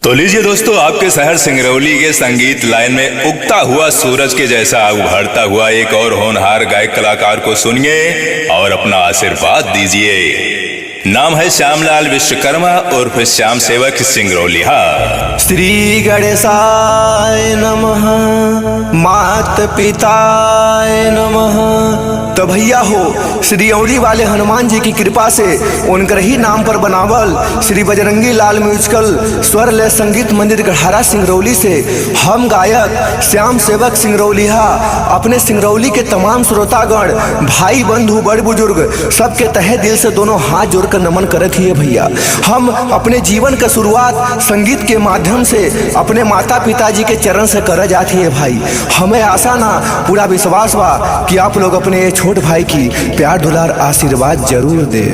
तो लीजिए दोस्तों, आपके शहर सिंगरौली के संगीत लाइन में उगता हुआ सूरज के जैसा उभरता हुआ एक और होनहार गायक कलाकार को सुनिए और अपना आशीर्वाद दीजिए। नाम है श्यामलाल विश्वकर्मा उर्फ श्याम सेवक सिंगरौलिया। श्री गणेशाय नमः, मात पिताय नमः। तो भैया हो, श्री औरी वाले हनुमान जी की कृपा से उनकर ही नाम पर बनावल श्री बजरंगी लाल म्यूजिकल स्वर लय संगीत मंदिर गढ़ारा सिंगरौली से हम गायक श्याम सेवक सिंगरौलिया अपने सिंगरौली के तमाम श्रोतागण, भाई बंधु, बड़ बुजुर्ग सबके तहे दिल से दोनों हाथ जोड़कर नमन करत ही है। भैया, हम अपने जीवन का शुरुआत संगीत के माध्यम से अपने माता पिताजी के चरण से कर जाती है। भाई, हमें आशा ना पूरा विश्वास बा कि आप लोग अपने छोट भाई की प्यार दुलार आशीर्वाद जरूर दे।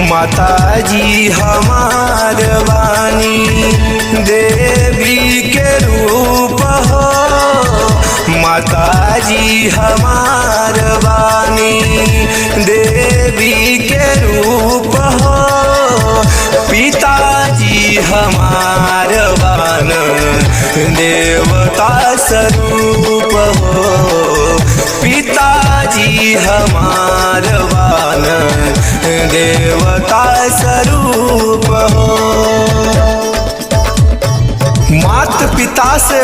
माता जी हमार वाणी देवी के रूप हो, माता जी हमार वाणी देवी के रूप हो, पिताजी हमार वान देवता स्वरूप हो, पिताजी हमार वान देवता स्वरूप हो। मात पिता से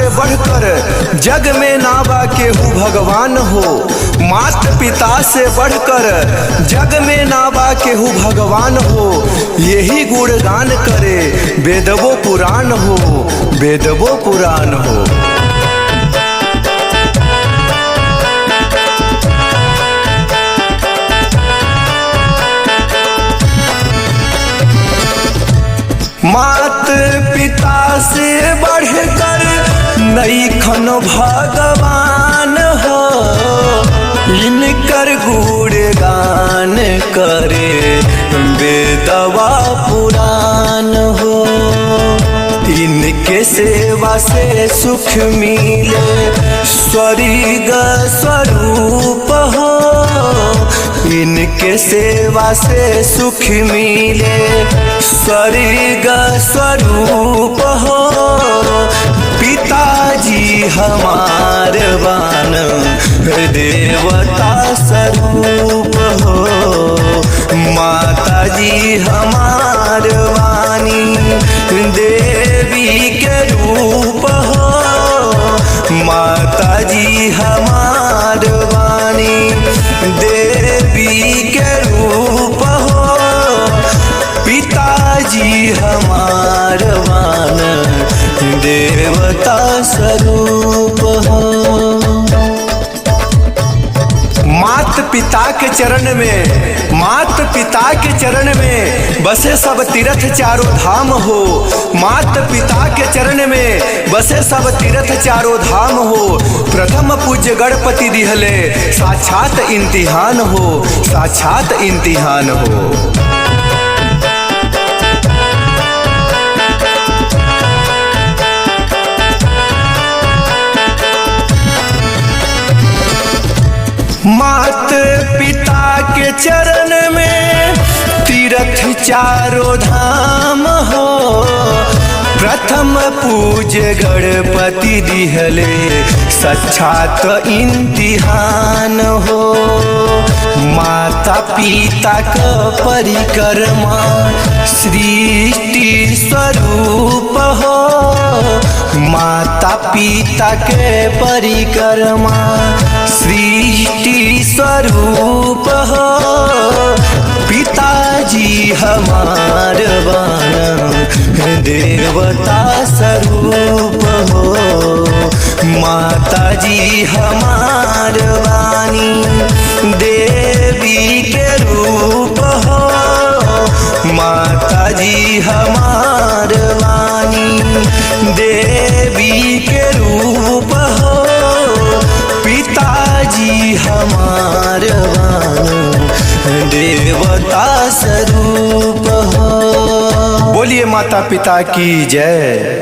बढ़कर जग में नाबा केहू भगवान हो, मात पिता से बढ़कर जग में नाबा केहू भगवान हो, यही गुणगान करे वेदवो पुराण हो, वेदवो पुराण हो। मात पिता से बढ़कर नैखन भगवान हो, इनकर गुणगान करे वेदवा पुराण हो, इनके सेवा से सुख मिले स्वर्ग स्वरूप हो, इनके सेवा से सुख मिले स्वर्ग स्वरूप हो, पिताजी हमार वान देवता स्वरूप हो, माताजी हमार वाणी देवी के रूप हो, माताजी हमार वाणी देवी के रूप हो, पिताजी हमार वान देवता स्वरूप हो। मात पिता के चरण में बसे सब तीर्थ चारों धाम हो, मात पिता के चरण में बसे सब तीर्थ चारों धाम हो, प्रथम पूज्य गणपति दिहले साक्षात इम्तिहान हो, साक्षात इम्तिहान हो। मात पिता के चरण में तीर्थ चारों धाम हो, प्रथम पूज्य गणपति दिहले साक्षात इम्तिहान हो, माता पिता का परिक्रमा सृष्टि स्वरूप हो, माता पिता के परिक्रमा सृष्टि स्वरूप हो, पिताजी हमार वान देवता स्वरूप हो, माताजी हमार वाणी देवी के रूप हो, माता पिताजी हमार वानी, देवी के रूप हो पिताजी हमार वानी, देवता स्वरूप हो। बोलिए माता पिता की जय।